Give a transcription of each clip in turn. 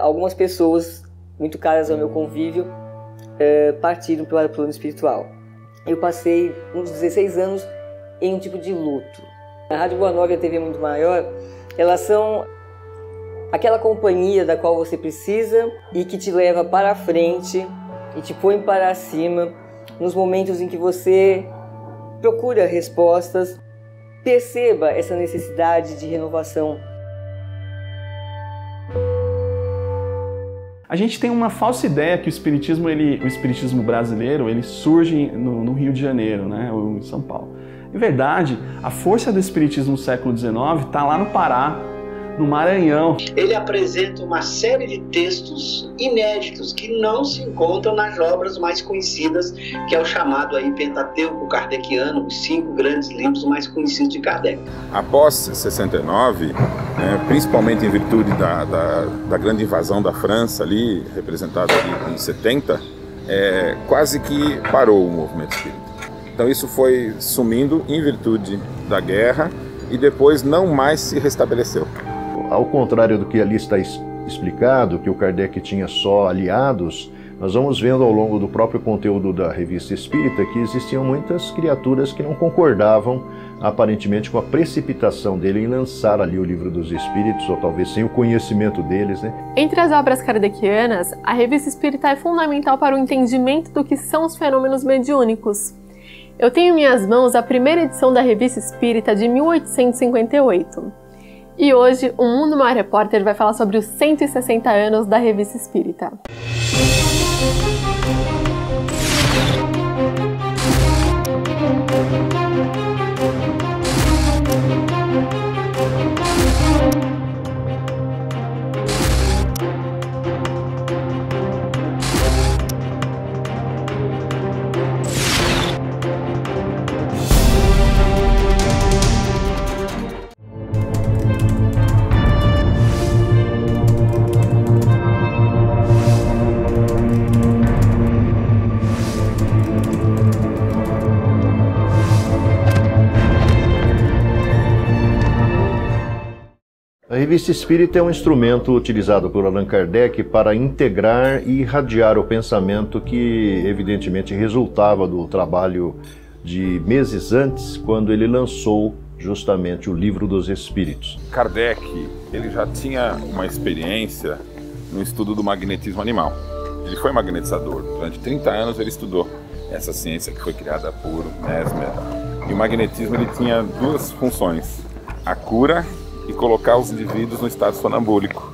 Algumas pessoas muito caras ao meu convívio partiram para o plano espiritual. Eu passei uns 16 anos em um tipo de luto. A Rádio Boa Nova e a TV Muito Maior, elas são aquela companhia da qual você precisa e que te leva para a frente e te põe para cima nos momentos em que você procura respostas. Perceba essa necessidade de renovação. A gente tem uma falsa ideia que o espiritismo brasileiro, ele surge no Rio de Janeiro, né, ou em São Paulo. Em verdade, a força do espiritismo no século XIX está lá no Pará, no Maranhão. Ele apresenta uma série de textos inéditos que não se encontram nas obras mais conhecidas, que é o chamado aí Pentateuco Kardeciano, os 5 grandes livros mais conhecidos de Kardec. Após 69, principalmente em virtude da grande invasão da França ali, representada ali em 70, quase que parou o movimento espírita. Então isso foi sumindo em virtude da guerra e depois não mais se restabeleceu. Ao contrário do que ali está explicado, que o Kardec tinha só aliados, nós vamos vendo ao longo do próprio conteúdo da Revista Espírita que existiam muitas criaturas que não concordavam, aparentemente, com a precipitação dele em lançar ali o Livro dos Espíritos, ou talvez sem o conhecimento deles, né? Entre as obras kardecianas, a Revista Espírita é fundamental para o entendimento do que são os fenômenos mediúnicos. Eu tenho em minhas mãos a primeira edição da Revista Espírita de 1858. E hoje, o Mundo Maior Repórter vai falar sobre os 160 anos da Revista Espírita. A Revista Espírita é um instrumento utilizado por Allan Kardec para integrar e irradiar o pensamento que, evidentemente, resultava do trabalho de meses antes, quando ele lançou justamente o Livro dos Espíritos. Kardec, ele já tinha uma experiência no estudo do magnetismo animal. Ele foi magnetizador. Durante 30 anos ele estudou essa ciência que foi criada por Mesmer. E o magnetismo ele tinha 2 funções: a cura e colocar os indivíduos no estado sonambúlico,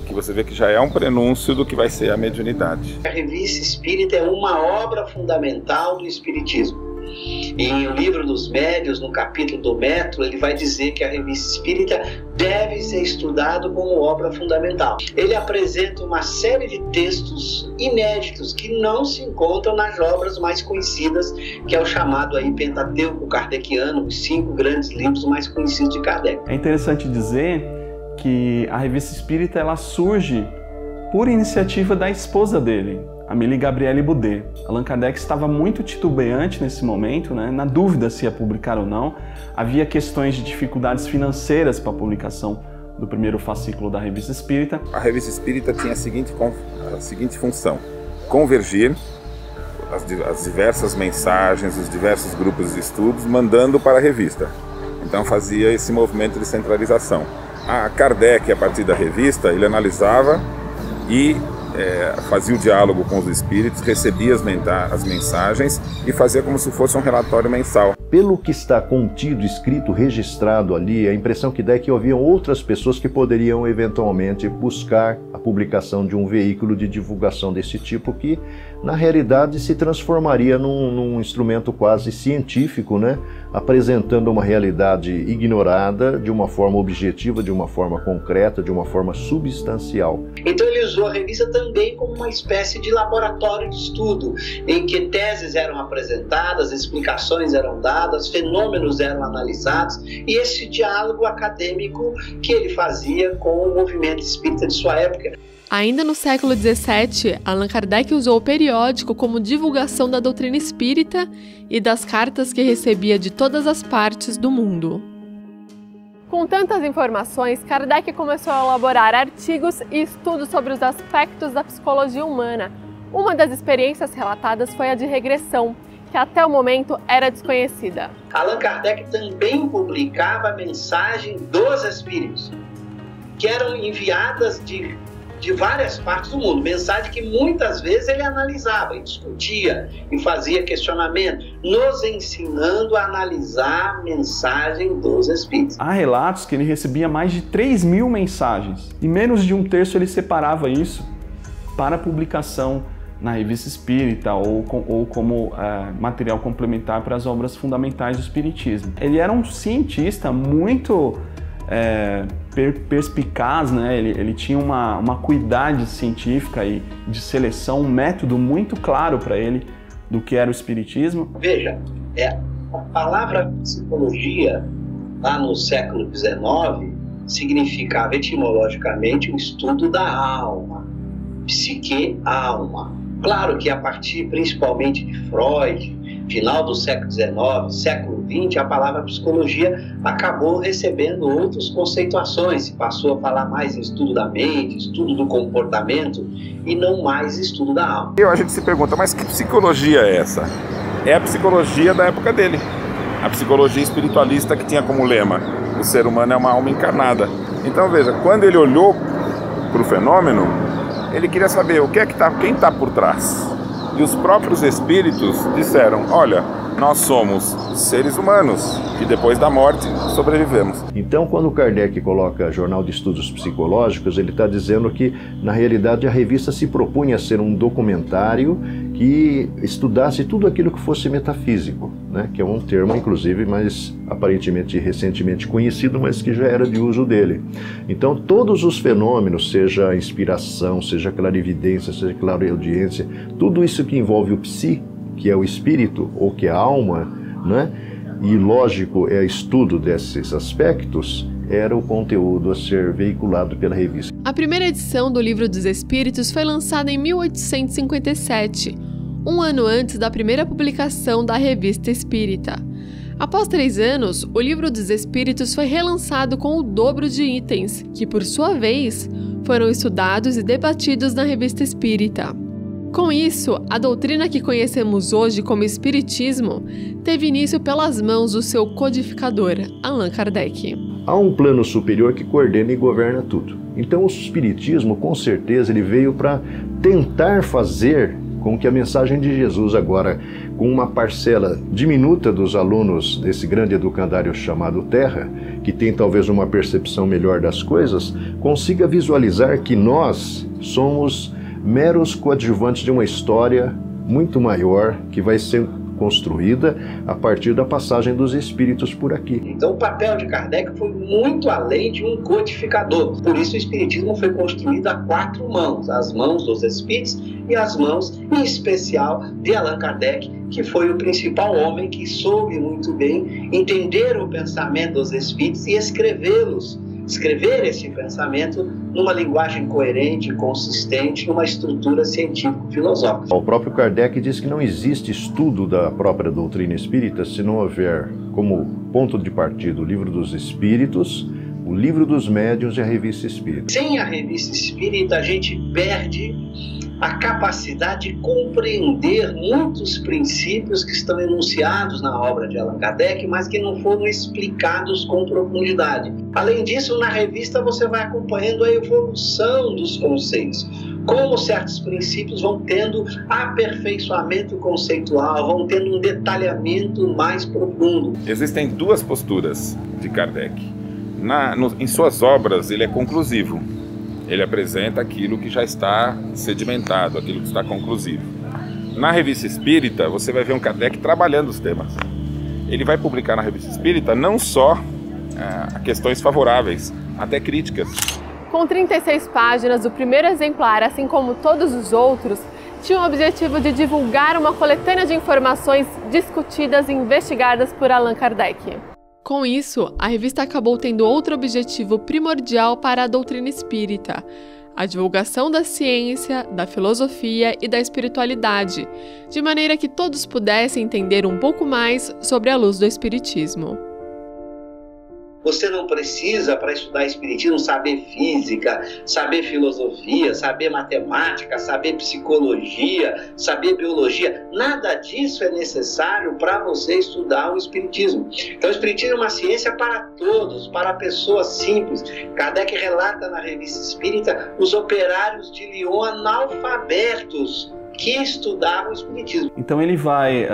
que você vê que já é um prenúncio do que vai ser a mediunidade. A Revista Espírita é uma obra fundamental do Espiritismo. Em O Livro dos Médiuns, no capítulo do Método, ele vai dizer que a Revista Espírita deve ser estudado como obra fundamental. Ele apresenta uma série de textos inéditos que não se encontram nas obras mais conhecidas, que é o chamado aí Pentateuco Kardeciano, os 5 grandes livros mais conhecidos de Kardec. É interessante dizer que a Revista Espírita ela surge por iniciativa da esposa dele, Amélie Gabrielle Boudet. Allan Kardec estava muito titubeante nesse momento, né? Na dúvida se ia publicar ou não. Havia questões de dificuldades financeiras para a publicação do primeiro fascículo da Revista Espírita. A Revista Espírita tinha a seguinte função: convergir as diversas mensagens, os diversos grupos de estudos, mandando para a revista. Então fazia esse movimento de centralização. A Kardec, a partir da revista, ele analisava e fazia o diálogo com os espíritos, recebia as mensagens e fazia como se fosse um relatório mensal. Pelo que está contido, escrito, registrado ali, a impressão que dá é que haviam outras pessoas que poderiam eventualmente buscar a publicação de um veículo de divulgação desse tipo que, na realidade, se transformaria num instrumento quase científico, né? Apresentando uma realidade ignorada de uma forma objetiva, de uma forma concreta, de uma forma substancial. Então ele usou a revista também como uma espécie de laboratório de estudo, em que teses eram apresentadas, explicações eram dadas, fenômenos eram analisados, e esse diálogo acadêmico que ele fazia com o movimento espírita de sua época. Ainda no século XVII, Allan Kardec usou o periódico como divulgação da doutrina espírita e das cartas que recebia de todas as partes do mundo. Com tantas informações, Kardec começou a elaborar artigos e estudos sobre os aspectos da psicologia humana. Uma das experiências relatadas foi a de regressão, que até o momento era desconhecida. Allan Kardec também publicava a mensagem dos espíritos, que eram enviadas de várias partes do mundo, mensagem que muitas vezes ele analisava e discutia e fazia questionamento, nos ensinando a analisar a mensagem dos espíritos. Há relatos que ele recebia mais de 3.000 mensagens, e menos de um terço ele separava isso para publicação na Revista Espírita ou como material complementar para as obras fundamentais do Espiritismo. Ele era um cientista muito perspicaz, né? Ele tinha uma cuidade científica e de seleção, um método muito claro para ele do que era o Espiritismo. Veja, a palavra psicologia, lá no século XIX, significava etimologicamente o estudo da alma, psique, alma. Claro que a partir principalmente de Freud, final do século XIX, século XX, a palavra psicologia acabou recebendo outras conceituações, se passou a falar mais em estudo da mente, estudo do comportamento e não mais estudo da alma. A gente se pergunta, mas que psicologia é essa? É a psicologia da época dele, a psicologia espiritualista que tinha como lema, o ser humano é uma alma encarnada. Então veja, quando ele olhou para o fenômeno, ele queria saber quem está por trás. E os próprios espíritos disseram, olha, nós somos seres humanos que depois da morte sobrevivemos. Então, quando Kardec coloca Jornal de Estudos Psicológicos, ele está dizendo que, na realidade, a revista se propunha a ser um documentário que estudasse tudo aquilo que fosse metafísico, né? Que é um termo, inclusive, mais aparentemente recentemente conhecido, mas que já era de uso dele. Então, todos os fenômenos, seja a inspiração, seja a clarividência, seja a clareaudiência, tudo isso que envolve o psi, que é o espírito ou que é a alma, né? E lógico, é estudo desses aspectos, era o conteúdo a ser veiculado pela revista. A primeira edição do Livro dos Espíritos foi lançada em 1857, um ano antes da primeira publicação da Revista Espírita. Após 3 anos, o Livro dos Espíritos foi relançado com o dobro de itens, que, por sua vez, foram estudados e debatidos na Revista Espírita. Com isso, a doutrina que conhecemos hoje como Espiritismo teve início pelas mãos do seu codificador, Allan Kardec. Há um plano superior que coordena e governa tudo. Então o Espiritismo, com certeza, ele veio para tentar fazer com que a mensagem de Jesus agora, com uma parcela diminuta dos alunos desse grande educandário chamado Terra, que tem talvez uma percepção melhor das coisas, consiga visualizar que nós somos meros coadjuvantes de uma história muito maior que vai ser construída a partir da passagem dos espíritos por aqui. Então o papel de Kardec foi muito além de um codificador. Por isso o Espiritismo foi construído a 4 mãos, as mãos dos espíritos e as mãos, em especial, de Allan Kardec, que foi o principal homem que soube muito bem entender o pensamento dos espíritos e escrever esse pensamento numa linguagem coerente, consistente, numa estrutura científico-filosófica. O próprio Kardec diz que não existe estudo da própria doutrina espírita se não houver como ponto de partida o Livro dos Espíritos, o Livro dos Médiuns e a Revista Espírita. Sem a Revista Espírita, a gente perde a capacidade de compreender muitos princípios que estão enunciados na obra de Allan Kardec, mas que não foram explicados com profundidade. Além disso, na revista você vai acompanhando a evolução dos conceitos, como certos princípios vão tendo aperfeiçoamento conceitual, vão tendo um detalhamento mais profundo. Existem 2 posturas de Kardec. Em suas obras, ele é conclusivo. Ele apresenta aquilo que já está sedimentado, aquilo que está conclusivo. Na Revista Espírita, você vai ver um Kardec trabalhando os temas. Ele vai publicar na Revista Espírita não só questões favoráveis, até críticas. Com 36 páginas, o primeiro exemplar, assim como todos os outros, tinha o objetivo de divulgar uma coletânea de informações discutidas e investigadas por Allan Kardec. Com isso, a revista acabou tendo outro objetivo primordial para a doutrina espírita: a divulgação da ciência, da filosofia e da espiritualidade, de maneira que todos pudessem entender um pouco mais sobre a luz do espiritismo. Você não precisa, para estudar espiritismo, saber física, saber filosofia, saber matemática, saber psicologia, saber biologia. Nada disso é necessário para você estudar o espiritismo. Então, o espiritismo é uma ciência para todos, para pessoas simples. Kardec relata na Revista Espírita os operários de Lyon analfabetos que estudavam o espiritismo. Então ele vai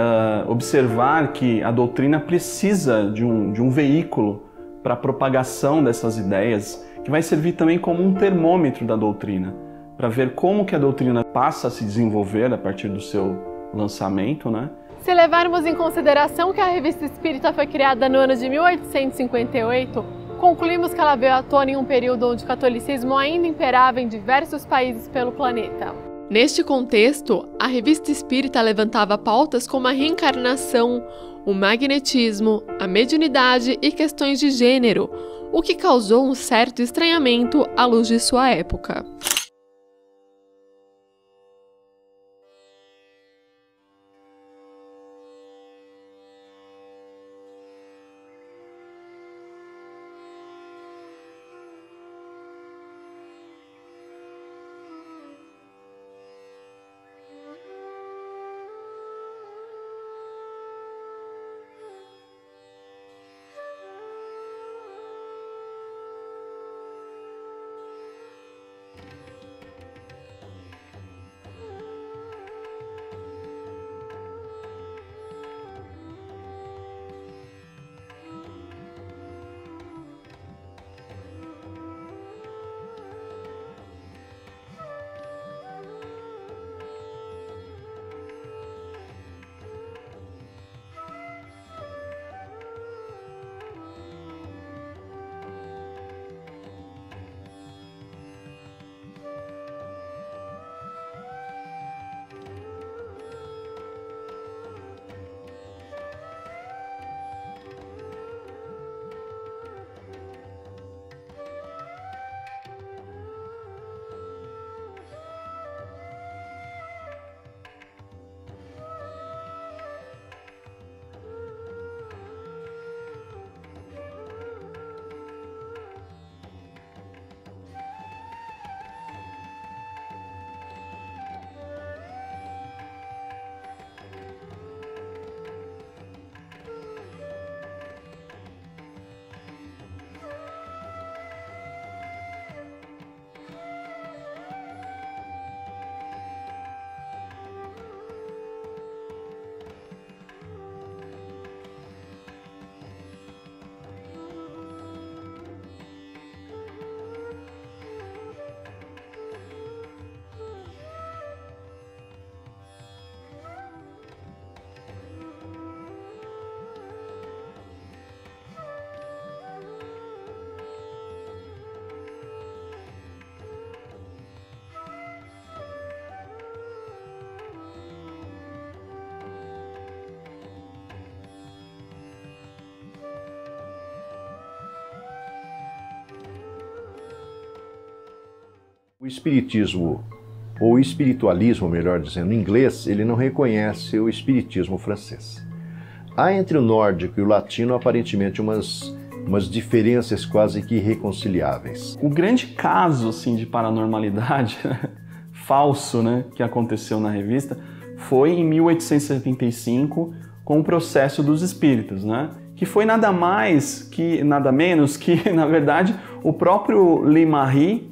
observar que a doutrina precisa de um veículo para a propagação dessas ideias, que vai servir também como um termômetro da doutrina, para ver como que a doutrina passa a se desenvolver a partir do seu lançamento, né? Se levarmos em consideração que a Revista Espírita foi criada no ano de 1858, concluímos que ela veio à tona em um período onde o catolicismo ainda imperava em diversos países pelo planeta. Neste contexto, a Revista Espírita levantava pautas como a reencarnação, o magnetismo, a mediunidade e questões de gênero, o que causou um certo estranhamento à luz de sua época. O espiritismo, ou espiritualismo, melhor dizendo, em inglês, ele não reconhece o espiritismo francês. Há entre o nórdico e o latino, aparentemente, umas diferenças quase que irreconciliáveis. O grande caso assim, de paranormalidade falso, né, que aconteceu na revista foi em 1875 com o Processo dos Espíritos, né, que foi nada mais que nada menos que, na verdade, o próprio Limarie,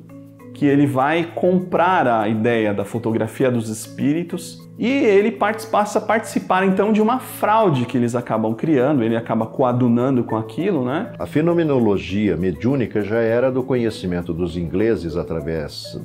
que ele vai comprar a ideia da fotografia dos espíritos e ele passa a participar então de uma fraude que eles acabam criando, ele acaba coadunando com aquilo, né? A fenomenologia mediúnica já era do conhecimento dos ingleses através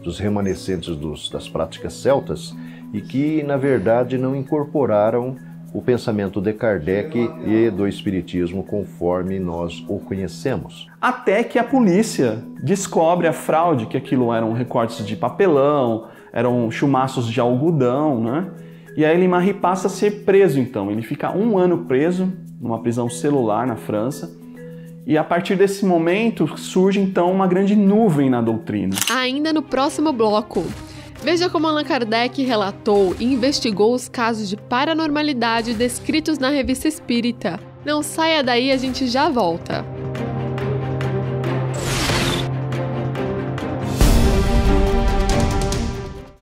dos remanescentes das práticas celtas e que, na verdade, não incorporaram o pensamento de Kardec e do espiritismo conforme nós o conhecemos. Até que a polícia descobre a fraude, que aquilo eram recortes de papelão, eram chumaços de algodão, né? E aí Limarie passa a ser preso então. Ele fica 1 ano preso, numa prisão celular na França. E a partir desse momento surge então uma grande nuvem na doutrina. Ainda no próximo bloco, veja como Allan Kardec relatou e investigou os casos de paranormalidade descritos na Revista Espírita. Não saia daí, a gente já volta.